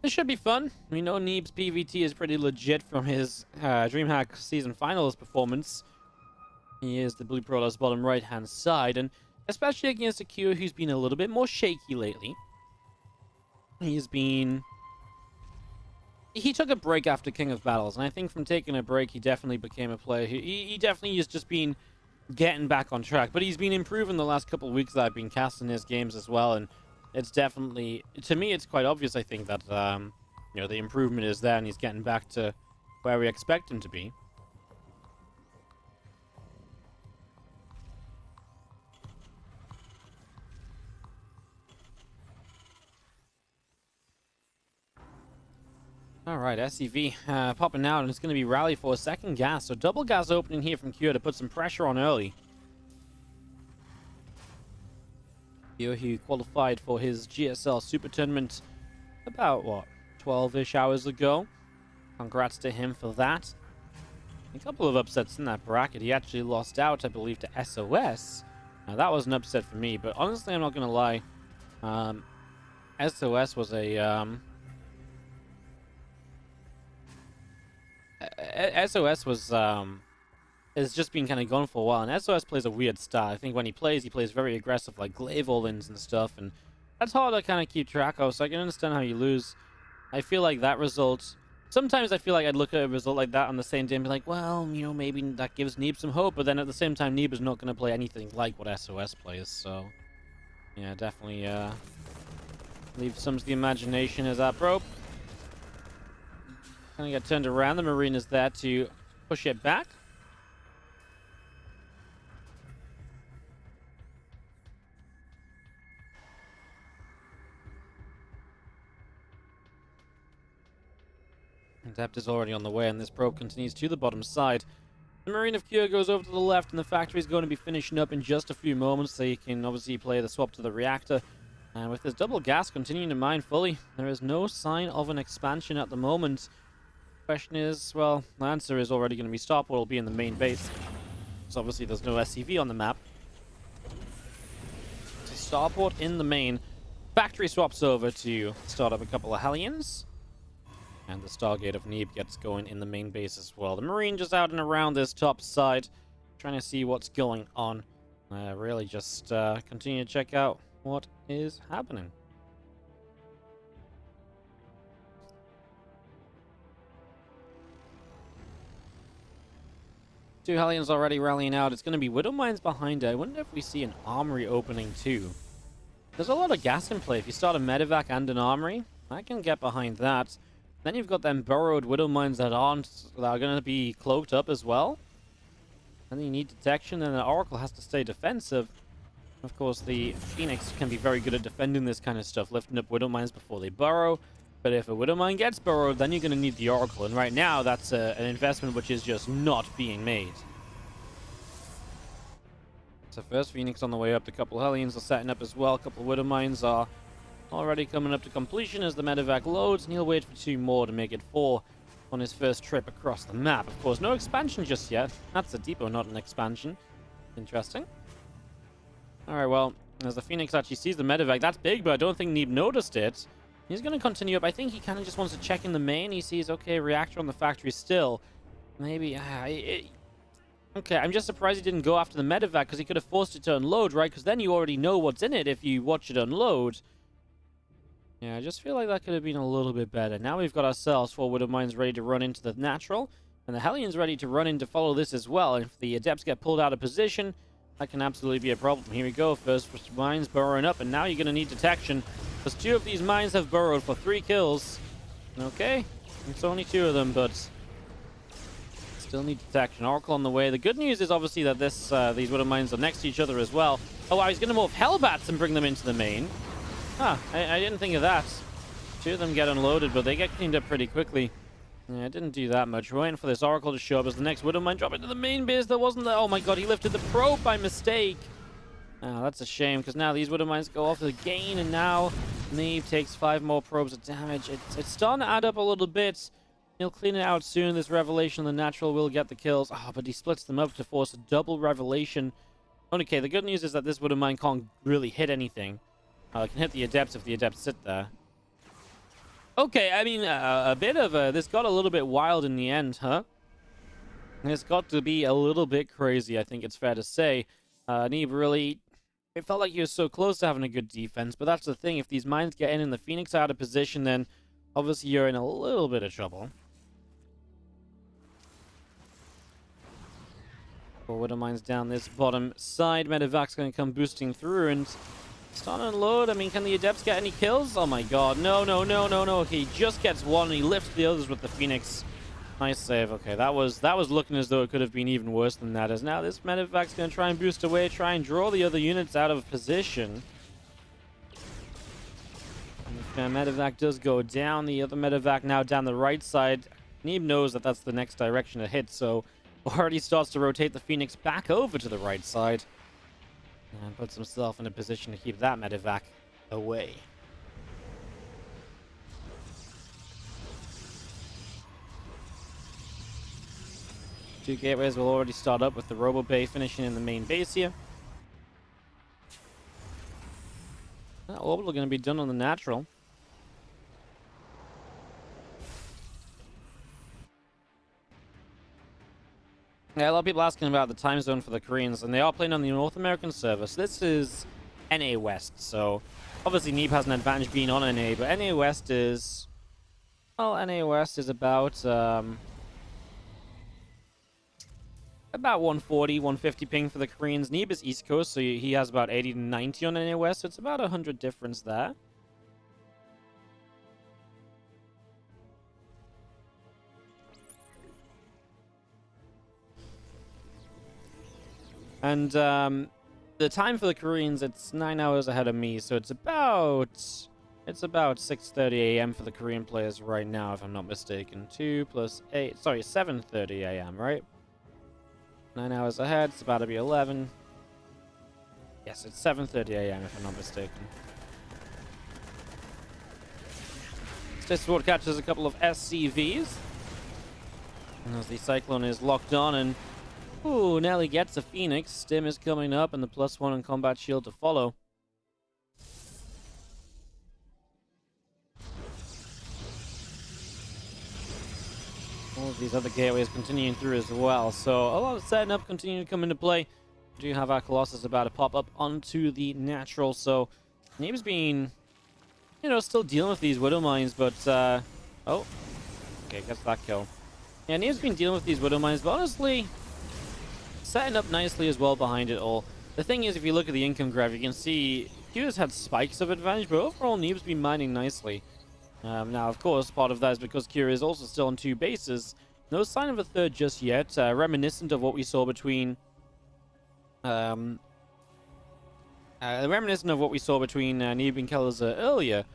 This should be fun. We know Neeb's PvT is pretty legit from his DreamHack season finals performance. He is the blue prowler's bottom right-hand side, and especially against a Cure who's been a little bit more shaky lately. He's been... He took a break after King of Battles, and I think from taking a break, he definitely became a player who... He definitely has just been getting back on track, but he's been improving the last couple of weeks that I've been casting his games as well, and it's definitely... To me, it's quite obvious, I think, that, you know, the improvement is there, and he's getting back to where we expect him to be. Alright, SEV popping out, and it's going to be Rally for a second gas. So double gas opening here from Cure to put some pressure on early. Cure, who qualified for his GSL Super Tournament about, what, 12-ish hours ago. Congrats to him for that. A couple of upsets in that bracket. He actually lost out, I believe, to SOS. Now, that was an upset for me, but honestly, I'm not going to lie. SOS was a... SOS was has just been kind of gone for a while, and SOS plays a weird style. I think when he plays very aggressive, like glaive all-ins and stuff, and that's hard to kind of keep track of, so I can understand how you lose. I feel like that result... Sometimes I feel like I'd look at a result like that on the same day and be like, well, you know, maybe that gives Neeb some hope, but then at the same time, Neeb is not going to play anything like what SOS plays, so... Yeah, definitely leave some to the imagination as that probe. Kind of get turned around. The Marine is there to push it back. Adept is already on the way, and this probe continues to the bottom side. The Marine of Cure goes over to the left, and the factory is going to be finishing up in just a few moments, so you can obviously play the swap to the reactor. And with this double gas continuing to mine fully, there is no sign of an expansion at the moment. Question is, well, the answer is already going to be Starport will be in the main base. So obviously there's no SCV on the map. So Starport in the main. Factory swaps over to start up a couple of Hellions. And the Stargate of Neeb gets going in the main base as well. The Marine just out and around this top side, trying to see what's going on. Really just continue to check out what is happening. Two Hellions already rallying out. It's going to be Widow Mines behind it. I wonder if we see an armory opening too. There's a lot of gas in play. If you start a medevac and an armory, I can get behind that. Then you've got them burrowed Widow Mines that are going to be cloaked up as well. And then you need detection, and the Oracle has to stay defensive. Of course, the Phoenix can be very good at defending this kind of stuff, lifting up Widow Mines before they burrow. But if a Widow Mine gets burrowed, then you're going to need the Oracle. And right now, that's an investment which is just not being made. So first Phoenix on the way up. A couple of Hellions are setting up as well. A couple of Widow Mines are already coming up to completion as the medevac loads. And he'll wait for 2 more to make it 4 on his first trip across the map. Of course, no expansion just yet. That's a depot, not an expansion. Interesting. Alright, well, as the Phoenix actually sees the medevac, that's big, but I don't think Neeb noticed it. He's going to continue up. I think he kind of just wants to check in the main. He sees, okay, reactor on the factory still. Maybe, okay, I'm just surprised he didn't go after the medevac, because he could have forced it to unload, right? Because then you already know what's in it if you watch it unload. Yeah, I just feel like that could have been a little bit better. Now we've got ourselves 4 Widow Mines ready to run into the natural, and the Hellions ready to run in to follow this as well. And if the Adepts get pulled out of position, that can absolutely be a problem. Here we go, first mines burrowing up, and now you're going to need detection, because 2 of these mines have burrowed for 3 kills. Okay, it's only 2 of them, but still need detection. Oracle on the way. The good news is obviously that these Widow Mines are next to each other as well. Oh wow, he's going to move Hellbats and bring them into the main. Huh, I didn't think of that. 2 of them get unloaded, but they get cleaned up pretty quickly. Yeah, I didn't do that much. We're waiting for this Oracle to show up as the next Widow Mine drop into the main base. There wasn't that. Oh my god, he lifted the probe by mistake. Oh, that's a shame, because now these Widow Mines go off again, and now Neeb takes 5 more probes of damage. It's starting to add up a little bit. He'll clean it out soon. This Revelation, the natural, will get the kills. Oh, but he splits them up to force a double Revelation. Okay, the good news is that this Widow Mine can't really hit anything. It can hit the Adepts if the Adepts sit there. Okay, I mean, a bit of a... This got a little bit wild in the end, huh? It's got to be a little bit crazy, I think it's fair to say. Neeb really... It felt like he was so close to having a good defense, but that's the thing. If these mines get in and the Phoenix are out of position, then obviously you're in a little bit of trouble. Forward mines down this bottom side. Medevac's going to come boosting through and start and unload. I mean, can the Adepts get any kills? Oh my god. No, no, no, no, no. Okay, he just gets one and he lifts the others with the Phoenix. Nice save. Okay, that was looking as though it could have been even worse than that. As now this Medevac's going to try and boost away, try and draw the other units out of position. And Medevac does go down. The other Medevac now down the right side. Neeb knows that that's the next direction to hit, so already starts to rotate the Phoenix back over to the right side. And puts himself in a position to keep that Medevac away. Two gateways will already start up with the Robo Bay finishing in the main base here. Orbital going to be done on the natural. Yeah, a lot of people asking about the time zone for the Koreans, and they are playing on the North American server. So this is NA West, so obviously Neeb has an advantage being on NA, but NA West is... Well, NA West is about 140, 150 ping for the Koreans. Neeb is East Coast, so he has about 80 to 90 on NA West, so it's about 100 difference there. And the time for the Koreans, it's 9 hours ahead of me, so it's about 6:30 a.m. for the Korean players right now, if I'm not mistaken. 2 plus 8, sorry, 7:30 a.m., right? 9 hours ahead, it's about to be 11. Yes, it's 7:30 a.m. if I'm not mistaken. This Sword catches a couple of SCVs. And as the Cyclone is locked on and... Ooh, Nelly gets a Phoenix. Stim is coming up and the +1 on Combat Shield to follow. All of these other gateways continuing through as well. So a lot of setting up continuing to come into play. We do have our Colossus about to pop up onto the natural. So Neeb's been, you know, still dealing with these Widow Mines, but oh, okay, gets that kill. Yeah, Neeb's been dealing with these Widow Mines, but honestly, setting up nicely as well behind it all. The thing is, if you look at the income graph, you can see Q's had spikes of advantage, but overall Neeb's been mining nicely. Now, of course, part of that is because Cure is also still on 2 bases. No sign of a third just yet. Reminiscent of what we saw between... Neeb and Keller's earlier.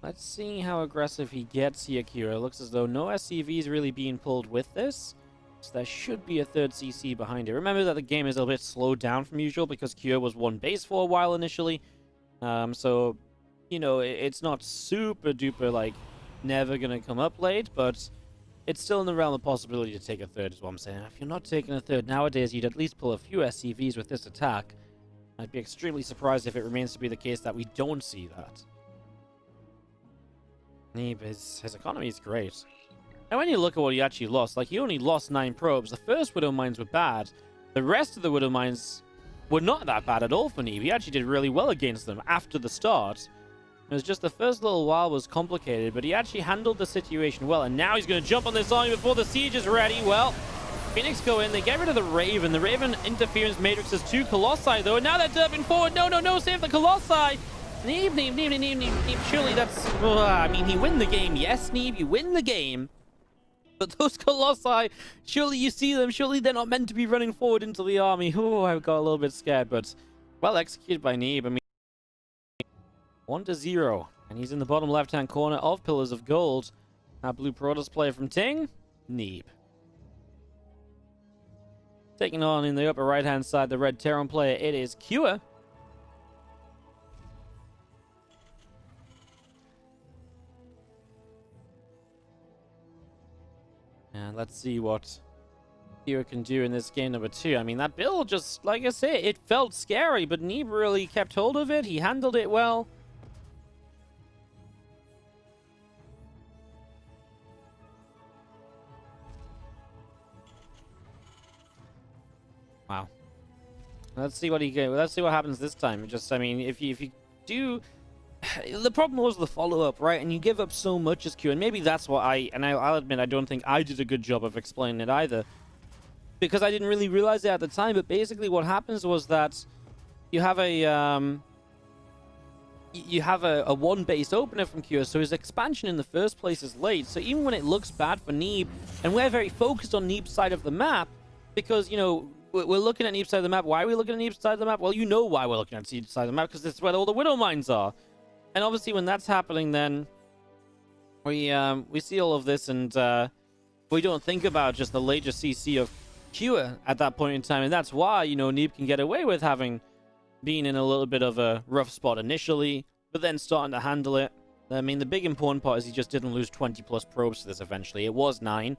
Let's see how aggressive he gets here, Cure. It looks as though no SCVs really being pulled with this. So there should be a third CC behind it. Remember that the game is a little bit slowed down from usual because Cure was 1 base for a while initially. So... You know, it's not super duper, like, never gonna come up late, but it's still in the realm of possibility to take a third, is what I'm saying. If you're not taking a third nowadays, you'd at least pull a few SCVs with this attack. I'd be extremely surprised if it remains to be the case that we don't see that. Neeb, his economy is great. And when you look at what he actually lost, like, he only lost 9 probes. The first Widow Mines were bad. The rest of the Widow Mines were not that bad at all for Neeb. He actually did really well against them after the start. It was just the first little while was complicated, but he actually handled the situation well. And now he's going to jump on this army before the siege is ready. Well, Phoenix go in. They get rid of the Raven. The Raven interference matrixes 2 Colossi, though. And now they're derping forward. No, no, no. Save the Colossi. Neeb. Surely that's... I mean, he win the game. Yes, Neeb, you win the game. But those Colossi, surely you see them. Surely they're not meant to be running forward into the army. Oh, I got a little bit scared, but well executed by Neeb. I mean, 1-0, and he's in the bottom left-hand corner of Pillars of Gold. Our Blue Protoss player from Ting, Neeb. Taking on in the upper right-hand side, the Red Terran player, it is Cure. And let's see what Cure can do in this game number 2. I mean, that build just, like I say, it felt scary, but Neeb really kept hold of it. He handled it well. Wow. Let's see what let's see what happens this time. Just, I mean, if you do, the problem was the follow-up, right? And you give up so much as Q, and maybe that's what I'll admit, I don't think I did a good job of explaining it either, because I didn't really realize it at the time. But basically what happens was that you have a one base opener from Cure, so his expansion in the first place is late. So even when it looks bad for Neeb, and we're very focused on Neeb's side of the map, because, you know, we're looking at Neeb's side of the map. Why are we looking at Neeb's side of the map? Well, you know why we're looking at Neeb's side of the map, because it's where all the Widow Mines are. And obviously when that's happening, then we see all of this, and we don't think about just the later CC of Cure at that point in time. And that's why, you know, Neeb can get away with having been in a little bit of a rough spot initially, but then starting to handle it. I mean, the big important part is he just didn't lose 20 plus probes to this eventually. It was 9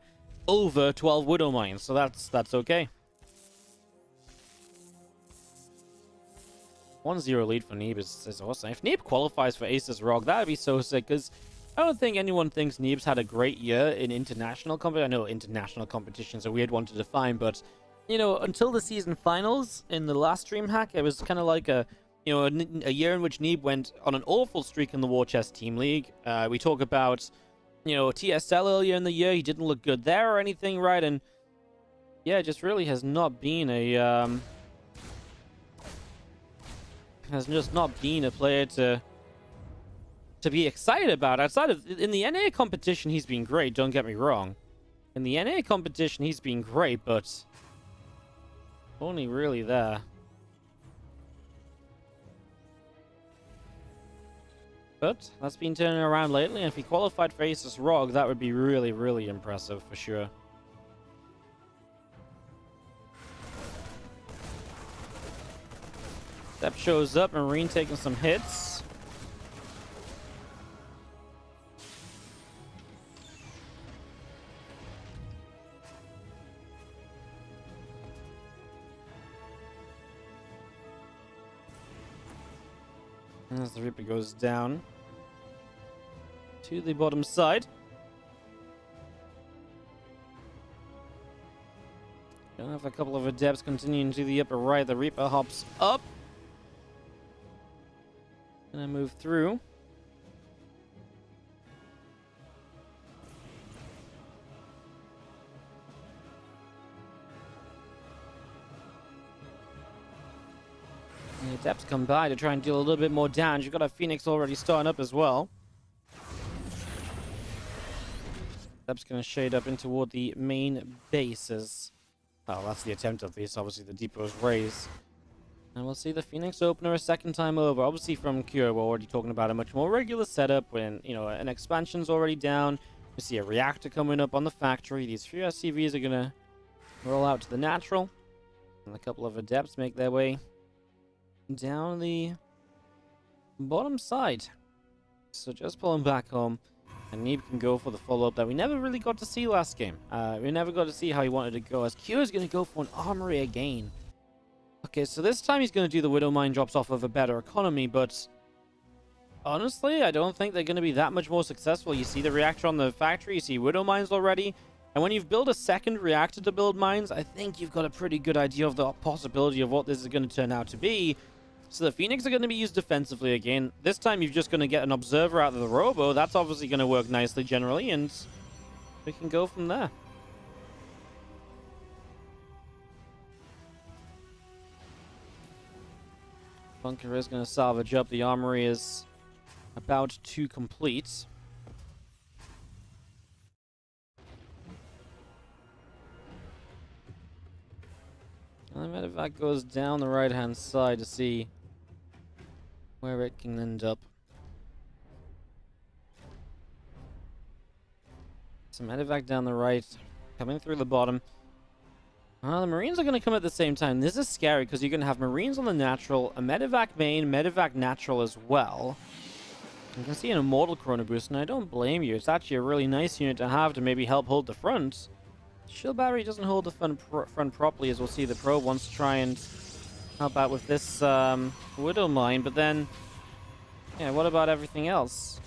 over 12 Widow Mines, so that's okay. 1-0 lead for Neeb is awesome. If Neeb qualifies for ASUS ROG, that would be so sick, because I don't think anyone thinks Neeb's had a great year in international competition. I know international competition's a weird one to define, but, you know, until the season finals in the last stream hack, it was kind of like a year in which Neeb went on an awful streak in the War Chest Team League. We talk about, you know, TSL earlier in the year. He didn't look good there or anything, right? And yeah, it just really has not been a player to be excited about. Outside of in the NA competition, he's been great. Don't get me wrong. In the NA competition, he's been great, but only really there. But that's been turning around lately, and if he qualified for ASUS ROG, that would be really, really impressive for sure. Step shows up, Marine taking some hits. As the Reaper goes down to the bottom side. Gonna have a couple of adepts continuing to the upper right. The Reaper hops up. Gonna move through. The adepts come by to try and deal a little bit more damage. You've got a Phoenix already starting up as well. Adepts gonna shade up in toward the main bases. Oh, that's the attempt of this. Obviously, the depot's raised. And we'll see the Phoenix opener a second time over. Obviously, from Cure, we're already talking about a much more regular setup when, you know, an expansion's already down. We see a reactor coming up on the factory. These few SCVs are gonna roll out to the natural. And a couple of adepts make their way down the bottom side. So just pulling back home. And Neeb can go for the follow-up that we never really got to see last game. We never got to see how he wanted to go, as Q is going to go for an armory again. Okay, so this time he's going to do the Widow Mine drops off of a better economy, but honestly, I don't think they're going to be that much more successful. You see the reactor on the factory, you see Widow Mines already, and when you've built a second reactor to build mines, I think you've got a pretty good idea of the possibility of what this is going to turn out to be. So the Phoenix are going to be used defensively again. This time you're just going to get an observer out of the Robo. That's obviously going to work nicely generally, and we can go from there. Bunker is going to salvage up. The armory is about to complete. And the medevac goes down the right-hand side to see where it can end up. Some medevac down the right, coming through the bottom. The Marines are going to come at the same time. This is scary because you're going to have Marines on the natural, a medevac main, medevac natural as well. You can see an Immortal Chrono Boost, and I don't blame you. It's actually a really nice unit to have to maybe help hold the front. Shield Battery doesn't hold the front properly, as we'll see. The Probe wants to try and help out with this Widow Mine, but then, yeah, what about everything else?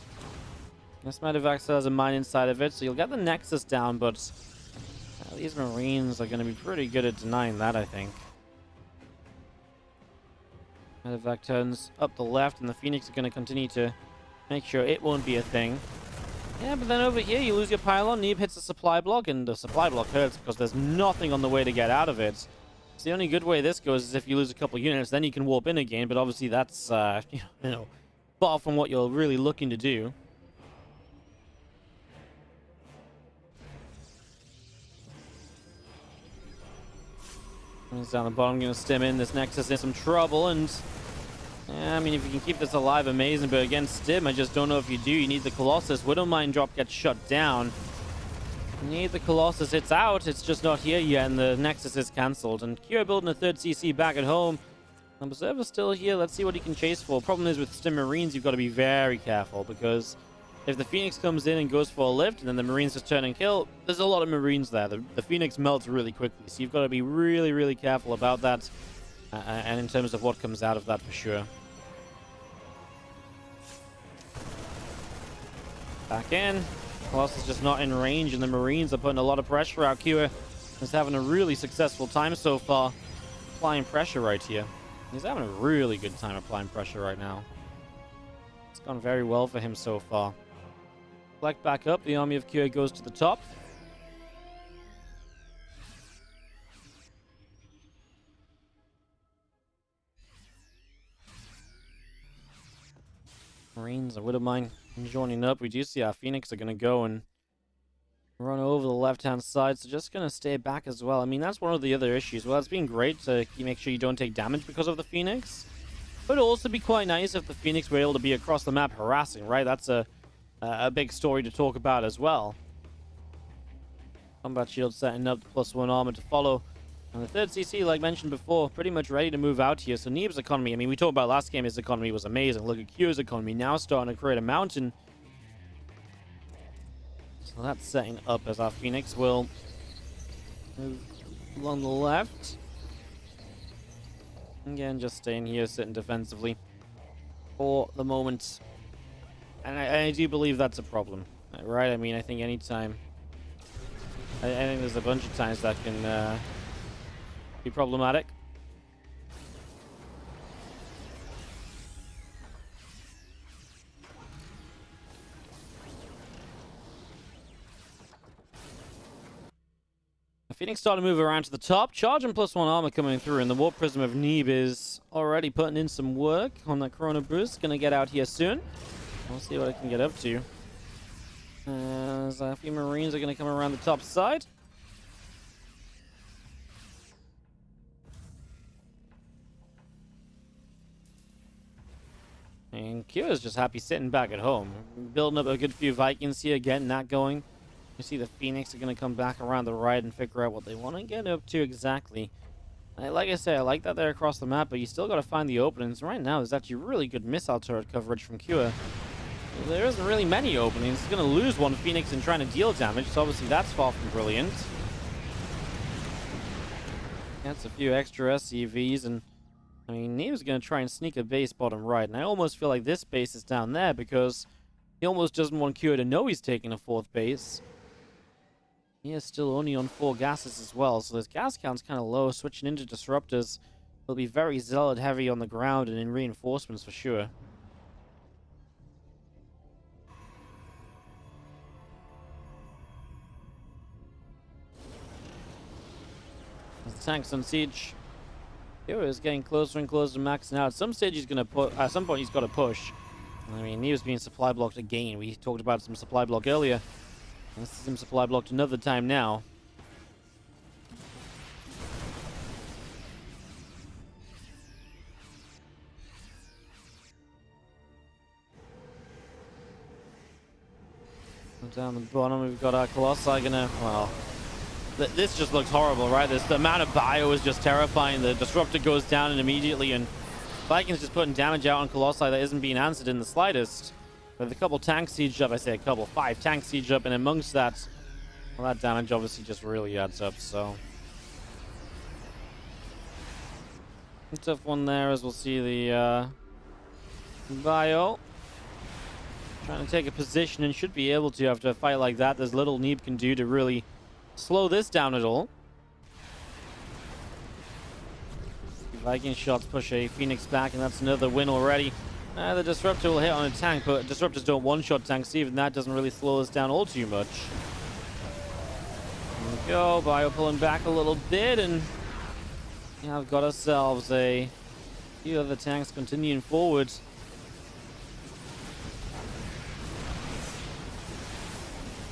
This medevac still has a mine inside of it, so you'll get the Nexus down, but these Marines are going to be pretty good at denying that, I think. Medevac turns up the left, and the Phoenix are going to continue to make sure it won't be a thing. Yeah, but then over here, you lose your pylon. Neeb hits the supply block, and the supply block hurts because there's nothing on the way to get out of it. So the only good way this goes is if you lose a couple units, then you can warp in again. But obviously, that's far from what you're really looking to do. He's down the bottom, going to stem in. This Nexus in some trouble, and yeah, I mean, if you can keep this alive, amazing. But against Stim, I just don't know if you do. You need the Colossus. Widowmine drop gets shut down. You need the Colossus. It's out. It's just not here yet, and the Nexus is cancelled. And Cure building a third CC back at home. And Berserker's still here. Let's see what he can chase for. Problem is with Stim Marines, you've got to be very careful, because if the Phoenix comes in and goes for a lift, and then the Marines just turn and kill, there's a lot of Marines there. The Phoenix melts really quickly, so you've got to be really, really careful about that. And in terms of what comes out of that, for sure. Back in. Colossus is just not in range, and the Marines are putting a lot of pressure out. Cure is having a really successful time so far applying pressure right here. He's having a really good time applying pressure right now. It's gone very well for him so far. Collect back up. The army of Cure goes to the top. Marines, I wouldn't mind joining up. We do see our Phoenix are going to go and run over the left-hand side, so just going to stay back as well. I mean, that's one of the other issues. Well, it's been great to make sure you don't take damage because of the Phoenix. But it'd also be quite nice if the Phoenix were able to be across the map harassing, right? That's a big story to talk about as well. Combat shield setting up, the +1 armor to follow. And the third CC, like mentioned before, pretty much ready to move out here. So Neeb's economy, I mean, we talked about last game, his economy was amazing. Look at Q's economy now starting to create a mountain. So that's setting up as our Phoenix will move along the left. Again, just staying here, sitting defensively for the moment. And I do believe that's a problem, right? I mean, I think anytime... I think there's a bunch of times that can be problematic. Phoenix starting to move around to the top. Charge and +1 armor coming through, and the Warp Prism of Neeb is already putting in some work on that Chrono Boost. Gonna get out here soon. We'll see what I can get up to. As a few Marines are gonna come around the top side. And Cure is just happy sitting back at home. Building up a good few Vikings here, getting that going. You see the Phoenix are going to come back around the right and figure out what they want to get up to exactly. Like I say, I like that they're across the map, but you still got to find the openings. Right now, there's actually really good missile turret coverage from Cure. There isn't really many openings. He's going to lose one Phoenix in trying to deal damage, so obviously that's far from brilliant. Gets a few extra SCVs, and I mean, Neeb's going to try and sneak a base bottom right, and I almost feel like this base is down there because he almost doesn't want Cure to know he's taking a fourth base. He is still only on 4 gases as well, so his gas count's kind of low. Switching into disruptors will be very zealot heavy on the ground and in reinforcements for sure. As the tank's on siege, Cure is getting closer and closer to maxing out. At some stage he's gonna put. At some point he's got to push. I mean, he was being supply blocked again. We talked about some supply block earlier. This is him supply blocked another time now. Down the bottom, we've got our Colossi gonna... Well, this just looks horrible, right? The amount of bio is just terrifying. The disruptor goes down and immediately, and Vikings just putting damage out on Colossi that isn't being answered in the slightest. With a couple tanks sieged up, I say a couple, 5 tanks sieged up, and amongst that, well, that damage obviously just really adds up, so... A tough one there, as we'll see the bio. Trying to take a position and should be able to after a fight like that. There's little Neeb can do to really slow this down at all. Viking shots push a Phoenix back, and that's another win already. The Disruptor will hit on a tank, but Disruptors don't one-shot tanks, so even that doesn't really slow us down all too much. There we go, Bio pulling back a little bit, and yeah, I've got ourselves a few other tanks continuing forward.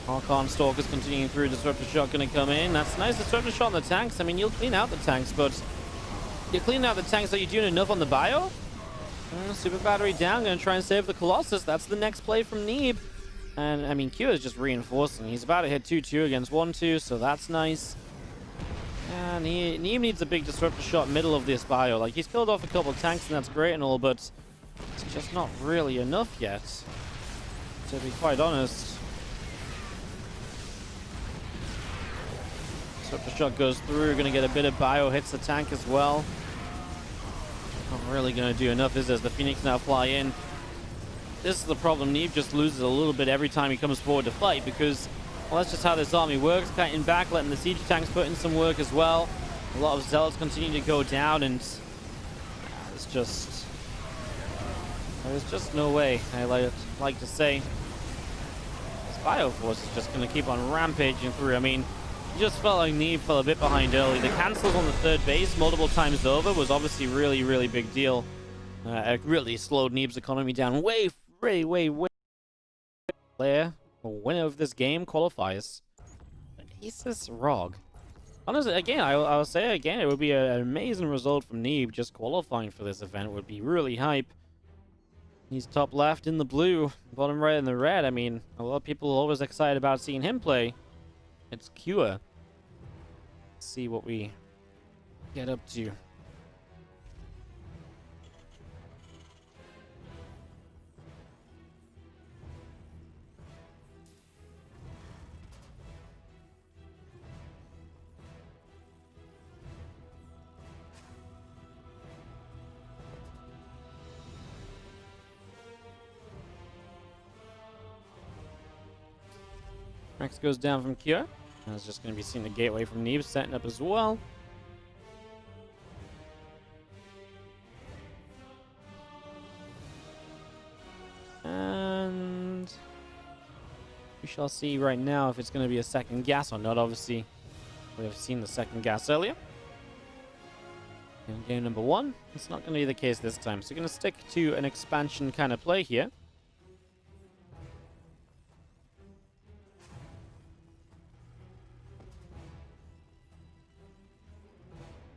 Archon Stalker's continuing through. Disruptor shot going to come in. That's nice. Disruptor shot on the tanks. I mean, you'll clean out the tanks, but you're cleaning out the tanks. Are you doing enough on the Bio? Super battery down. Going to try and save the Colossus. That's the next play from Neeb. And, I mean, Cure is just reinforcing. He's about to hit 2-2 against 1-2, so that's nice. And Neeb needs a big Disruptor shot middle of this Bio. Like, he's killed off a couple of tanks, and that's great and all, but it's just not really enough yet, to be quite honest. Disruptor shot goes through. Going to get a bit of Bio. Hits the tank as well. Not really going to do enough, is it? As the Phoenix now fly in. This is the problem. Neeb just loses a little bit every time he comes forward to fight because, well, that's just how this army works. Cutting back, letting the siege tanks put in some work as well. A lot of zealots continue to go down, and there's just no way. I like to say this Bio Force is just going to keep on rampaging through. I mean, you just felt like Neeb fell a bit behind early. The cancels on the third base multiple times over was obviously really, really big deal. It really slowed Neeb's economy down way. Player, the winner of this game qualifies. ASUS ROG. Honestly, again, I'll say again, it would be an amazing result from Neeb. Just qualifying for this event would be really hype. He's top left in the blue, bottom right in the red. I mean, a lot of people are always excited about seeing him play. It's Cure. Let's see what we get up to. Rex goes down from Cure. I was just going to be seeing the gateway from Neeb setting up as well. And we shall see right now if it's going to be a second gas or not. Obviously, we have seen the second gas earlier. In game number 1, it's not going to be the case this time. So we're going to stick to an expansion kind of play here.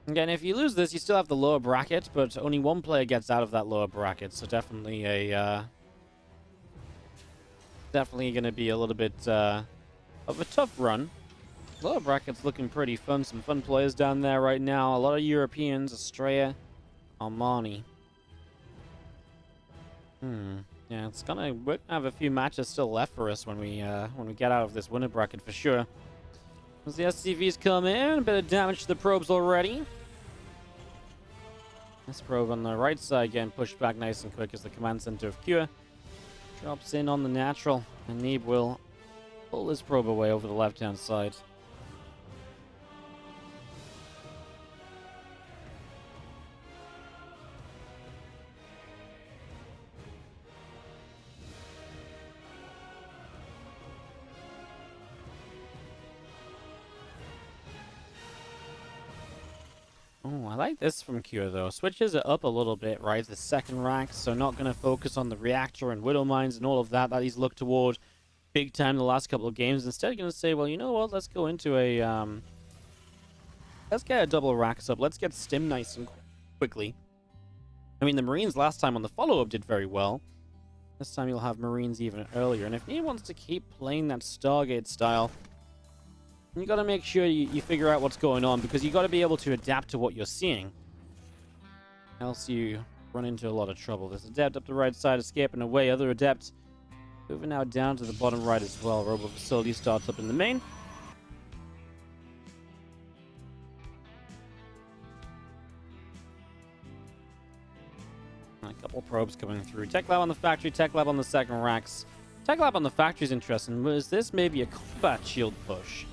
Again, if you lose this, you still have the lower bracket, but only one player gets out of that lower bracket, so definitely going to be a little bit of a tough run. Lower bracket's looking pretty fun. Some fun players down there right now. A lot of Europeans, Australia, Armani. Yeah, it's gonna have a few matches still left for us when we get out of this winner bracket for sure. As the SCVs come in, a bit of damage to the probes already. This probe on the right side getting pushed back nice and quick as the command center of Cure drops in on the natural, and Neeb will pull this probe away over the left-hand side. Oh, I like this from Cure, though. Switches it up a little bit, right? The second rack, so not going to focus on the reactor and Widow Mines and all of that he's looked toward big time the last couple of games. Instead, going to say, well, you know what? Let's go into a, let's get a double racks up. Let's get Stim nice and quickly. I mean, the Marines last time on the follow-up did very well. This time you'll have Marines even earlier. And if Neeb wants to keep playing that Stargate style, you got to make sure you figure out what's going on, because you got to be able to adapt to what you're seeing. Else you run into a lot of trouble. There's Adept up the right side, escaping away. Other Adept moving now down to the bottom right as well. Robo Facility starts up in the main. A couple probes coming through. Tech Lab on the factory, Tech Lab on the second racks. Tech Lab on the factory is interesting. Was this maybe a combat shield push?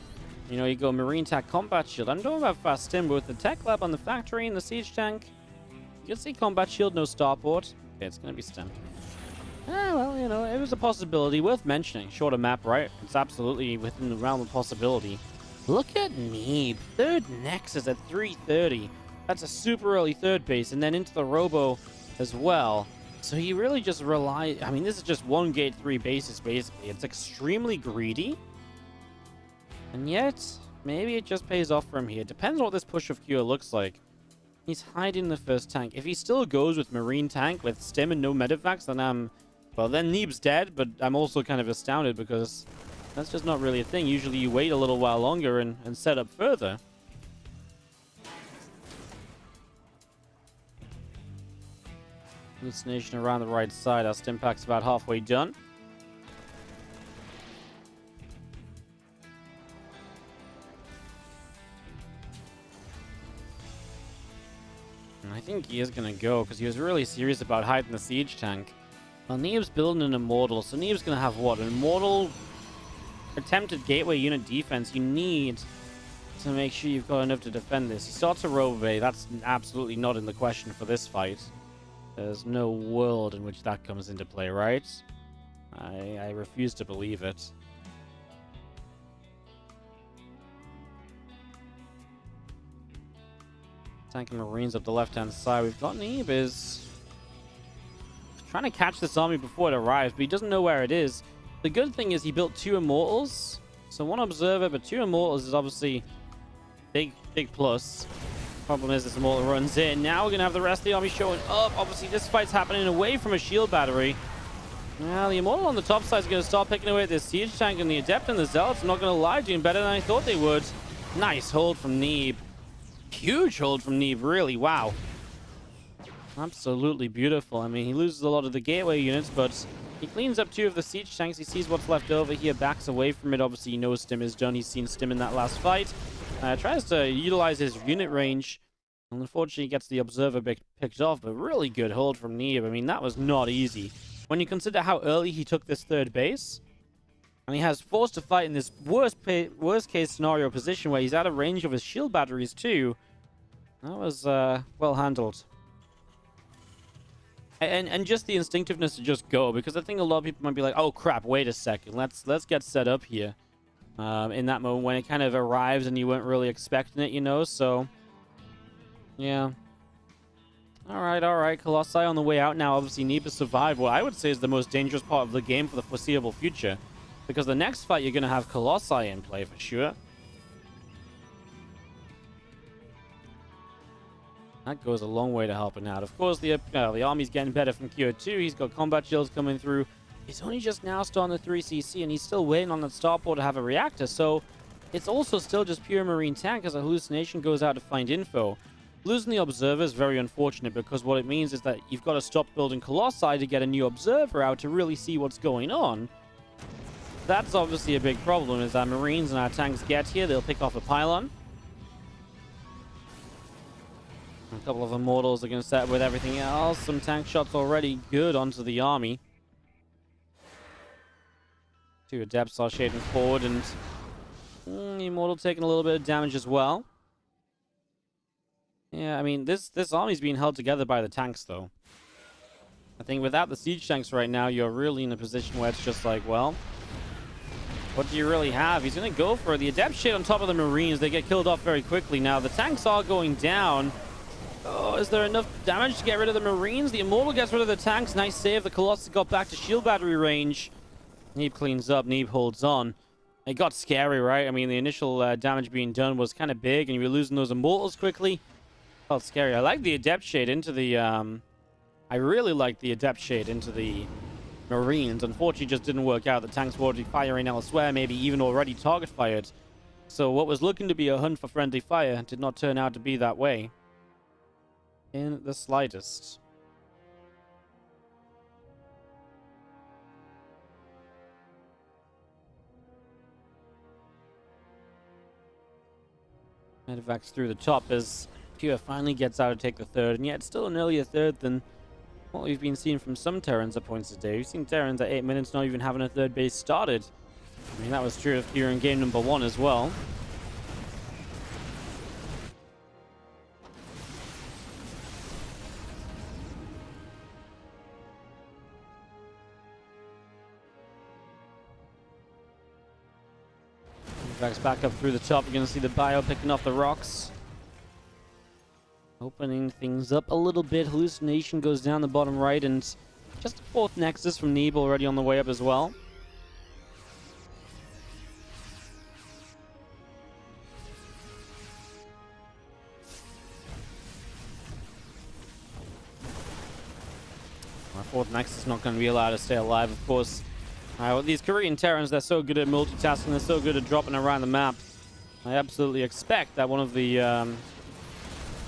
You know, you go Marine Tech Combat Shield. I'm talking about Fast Stim, but with the Tech Lab on the factory and the Siege Tank, You can see combat shield, no starport. Okay, it's gonna be stem. Well, you know, it was a possibility worth mentioning. Shorter map, right? It's absolutely within the realm of possibility. Look at Neeb. Third Nexus at 330. That's a super early third base, and then into the Robo as well. So he really just relies... I mean, this is just one gate, 3 bases, basically. It's extremely greedy. And yet, maybe it just pays off for him here. Depends on what this push of Cure looks like. He's hiding the first tank. If he still goes with Marine tank, with Stim and no Medivacs, then well, then Neeb's dead, but I'm also kind of astounded because that's just not really a thing. Usually you wait a little while longer and set up further. Hallucination around the right side. Our Stim pack's about halfway done. And I think he is going to go because he was really serious about hiding the siege tank. Well, Neeb's building an Immortal, so Neeb's going to have what? An Immortal attempted gateway unit defense. You need to make sure you've got enough to defend this. He starts a Robo. That's absolutely not in the question for this fight. There's no world in which that comes into play, right? I refuse to believe it. Tanking Marines up the left-hand side. We've got Neeb is trying to catch this army before it arrives, but he doesn't know where it is. The good thing is he built 2 Immortals. So 1 Observer, but 2 Immortals is obviously big plus. Problem is this Immortal runs in. Now we're going to have the rest of the army showing up. Obviously, this fight's happening away from a shield battery. Now, the Immortal on the top side is going to start picking away at this siege tank, and the Adept and the Zealots, I'm not going to lie, doing better than I thought they would. Nice hold from Neeb. Huge hold from Neeb, really. Wow. Absolutely beautiful. I mean, he loses a lot of the gateway units, but he cleans up 2 of the siege tanks. He sees what's left over here, backs away from it. Obviously, he knows Stim is done. He's seen Stim in that last fight. Tries to utilize his unit range. And unfortunately, he gets the Observer picked off, but really good hold from Neeb. I mean, that was not easy. When you consider how early he took this third base, and he has forced to fight in this worst case scenario position where he's out of range of his shield batteries too. That was well handled. And just the instinctiveness to just go, because I think a lot of people might be like, oh crap, wait a second, let's get set up here. In that moment when it kind of arrives and you weren't really expecting it, you know, so yeah. Alright, Colossi on the way out now. Obviously, Neeb has survived what I would say is the most dangerous part of the game for the foreseeable future. Because the next fight, you're going to have Colossi in play for sure. That goes a long way to helping out. Of course, the army's getting better from Cure too. He's got combat shields coming through. He's only just now starting the 3cc, and he's still waiting on that starport to have a reactor. So it's also still just pure Marine tank as a Hallucination goes out to find info. Losing the Observer is very unfortunate because what it means is that you've got to stop building Colossi to get a new Observer out to really see what's going on. That's obviously a big problem, is that Marines and our tanks get here, they'll pick off a pylon. A couple of Immortals are going to set with everything else. Some tank shots already good onto the army. 2 Adepts are shading forward, and Immortal taking a little bit of damage as well. Yeah, I mean, this army's being held together by the tanks, though. I think without the siege tanks right now, you're really in a position where it's just like, well, what do you really have? He's going to go for it. The Adept shade on top of the Marines. They get killed off very quickly. Now, the tanks are going down. Oh, is there enough damage to get rid of the Marines? The Immortal gets rid of the tanks. Nice save. The Colossus got back to shield battery range. Neeb cleans up. Neeb holds on. It got scary, right? I mean, the initial damage being done was kind of big, and you were losing those Immortals quickly. Felt scary. I like the Adept shade into the... I really like the Adept shade into the Marines. Unfortunately, just didn't work out. The tanks were already firing elsewhere, maybe even already target fired. So what was looking to be a hunt for friendly fire did not turn out to be that way in the slightest. Medivacs through the top as Cure finally gets out to take the third, and yet it's still an earlier third than what we've been seeing from some Terrans at points today. We've seen Terrans at 8 minutes not even having a third base started. I mean, that was true of Cure in game number 1 as well. Backs back up through the top. You're going to see the bio picking off the rocks. Opening things up a little bit. Hallucination goes down the bottom right, and just a fourth Nexus from Neeb already on the way up as well. Our fourth Nexus is not going to be allowed to stay alive, of course. With these Korean Terrans, they're so good at multitasking, they're so good at dropping around the map. I absolutely expect that one of the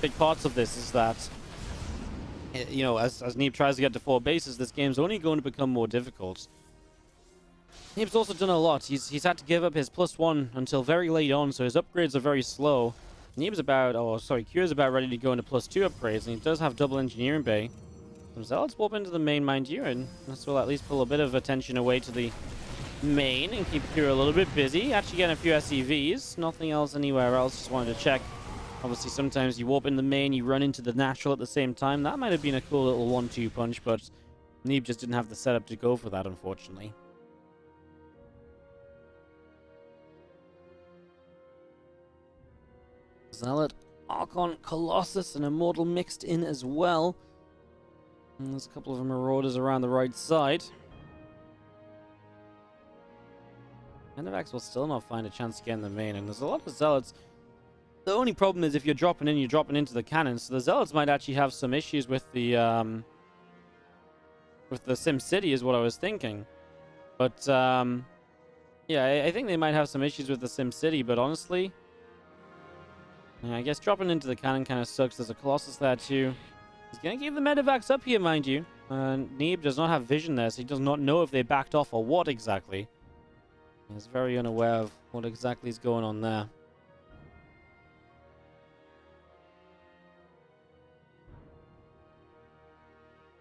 big parts of this is that, you know, as Neeb tries to get to 4 bases, this game's only going to become more difficult. Neeb's also done a lot. He's had to give up his +1 until very late on, so his upgrades are very slow. Neeb's about, Cure's about ready to go into +2 upgrades, and he does have double engineering bay. Some Zealots warp into the main, mind you, and this will at least pull a bit of attention away to the main and keep Cure a little bit busy. Actually getting a few SCVs, nothing else anywhere else. Just wanted to check. Obviously, sometimes you warp in the main, you run into the natural at the same time. That might have been a cool little 1-2 punch, but Neeb just didn't have the setup to go for that, unfortunately. Zealot, Archon, Colossus, and Immortal mixed in as well. And there's a couple of Marauders around the right side. Medivacs will still not find a chance to get in the main, and there's a lot of Zealots. The only problem is if you're dropping in, you're dropping into the cannons, so the Zealots might actually have some issues with the Sim City, is what I was thinking. But, yeah, I think they might have some issues with the Sim City, but honestly, yeah, I guess dropping into the cannon kind of sucks. There's a Colossus there too. He's going to keep the Medivacs up here, mind you. Neeb does not have vision there, so he does not know if they backed off or what exactly. He's very unaware of what exactly is going on there.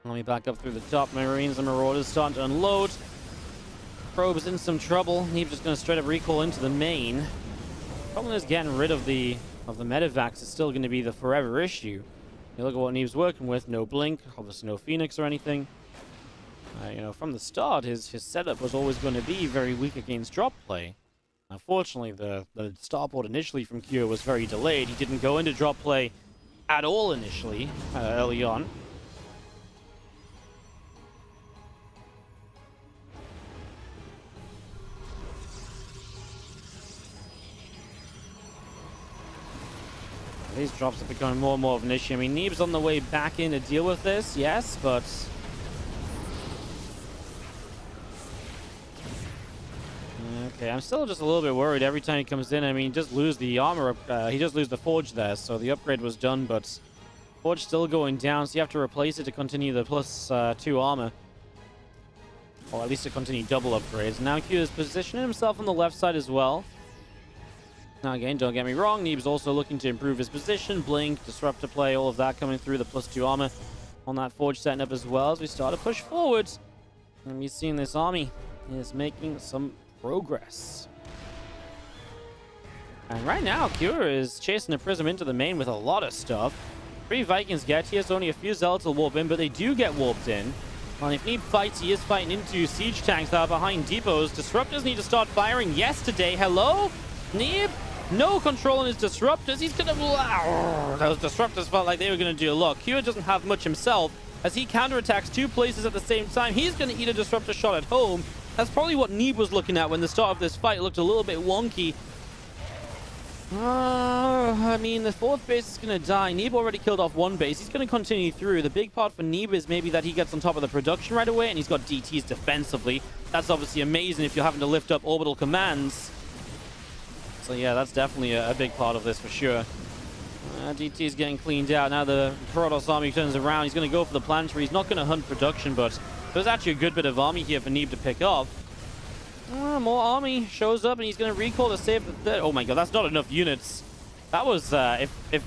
Let me back up through the top. Marines and Marauders starting to unload. Probe's in some trouble. Neeb's just going to straight up recall into the main. Problem is getting rid of the Medivacs is still going to be the forever issue. You look at what Neeb's working with. No Blink, obviously no Phoenix or anything. You know, from the start, his setup was always going to be very weak against drop play. Unfortunately, the starport initially from Cure was very delayed. He didn't go into drop play at all initially, early on. These drops are becoming more and more of an issue. I mean, Neeb's on the way back in to deal with this, yes, but... Okay, I'm still just a little bit worried every time he comes in. I mean, he does lose the armor, he does lose the Forge there, so the upgrade was done, but Forge still going down, so you have to replace it to continue the +2 armor. Or at least to continue double upgrades. Now Q is positioning himself on the left side as well. Now again, don't get me wrong, Neeb's also looking to improve his position, Blink, Disruptor play, all of that coming through, the +2 armor on that Forge setting up as well as we start to push forward. And we've seen this army is making some progress. And right now, Cure is chasing a Prism into the main with a lot of stuff. 3 Vikings get here, so only a few Zealots will warp in, but they do get warped in. And if Neeb fights, he is fighting into siege tanks that are behind depots. Disruptors need to start firing yesterday. Hello? Neeb? No control on his disruptors. He's gonna... Those disruptors felt like they were gonna do a lot. Cure doesn't have much himself. As he counterattacks 2 places at the same time, he's gonna eat a disruptor shot at home. That's probably what Neeb was looking at when the start of this fight looked a little bit wonky. I mean, the 4th base is gonna die. Neeb already killed off 1 base. He's gonna continue through. The big part for Neeb is maybe that he gets on top of the production right away, and he's got DTs defensively. That's obviously amazing if you're having to lift up orbital commands. So yeah, that's definitely a big part of this for sure. DT's getting cleaned out. Now the Protoss army turns around. He's going to go for the planetary. He's not going to hunt production, but there's actually a good bit of army here for Neeb to pick up. More army shows up, and he's going to recall to save the third. Oh my god, that's not enough units. That was, if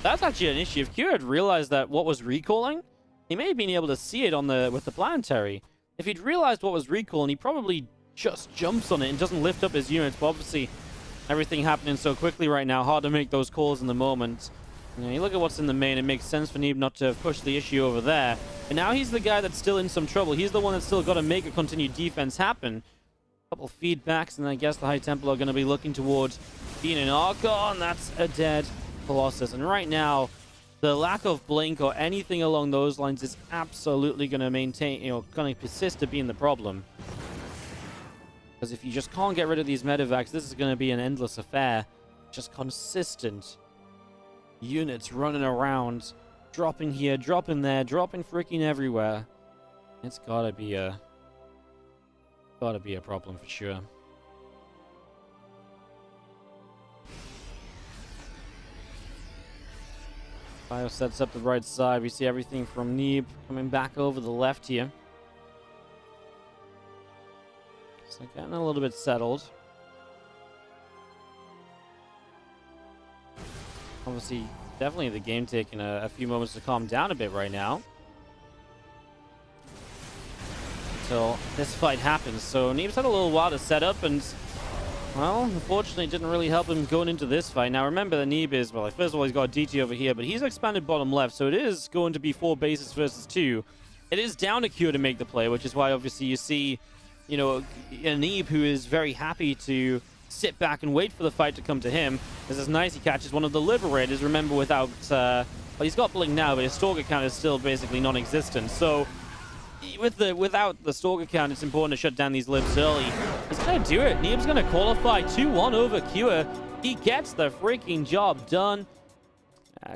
that's actually an issue. If Cure had realized that what was recalling, he may have been able to see it on with the planetary. If he'd realized what was recalling, he probably just jumps on it and doesn't lift up his units, but obviously... Everything happening so quickly right now, hard to make those calls in the moment. You know, you look at what's in the main, it makes sense for Neeb not to push the issue over there. But now he's the guy that's still in some trouble. He's the one that's still got to make a continued defense happen. Couple feedbacks, and I guess the High Temple are going to be looking towards being an Archon. That's a dead Colossus. And right now, the lack of blink or anything along those lines is absolutely going to maintain, going to persist to being the problem. Because if you just can't get rid of these medevacs, this is going to be an endless affair. Just consistent units running around, dropping here, dropping there, dropping freaking everywhere. It's gotta be a problem for sure. Bio sets up the right side. We see everything from Neeb coming back over the left here. So getting a little bit settled. Obviously, definitely the game taking a few moments to calm down a bit right now. Until this fight happens. So Neeb's had a little while to set up, and well, unfortunately it didn't really help him going into this fight. Now remember that Neeb is, well, first of all, he's got a DT over here, but he's expanded bottom left, so it is going to be 4 bases versus 2. It is down to Cure to make the play, which is why obviously you see, a Neeb who is very happy to sit back and wait for the fight to come to him. This is nice. He catches one of the Liberators. Remember, without well, he's got blink now, but his Stalker count is still basically non-existent. So without the Stalker count, it's important to shut down these libs early. He's gonna do it. Neeb's gonna qualify 2-1 over Cure. He gets the freaking job done.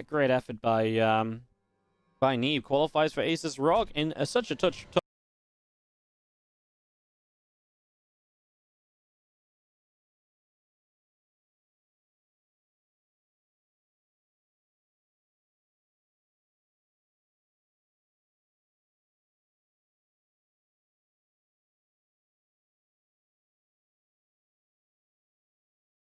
Great effort by Neeb. Qualifies for ASUS ROG in such a tough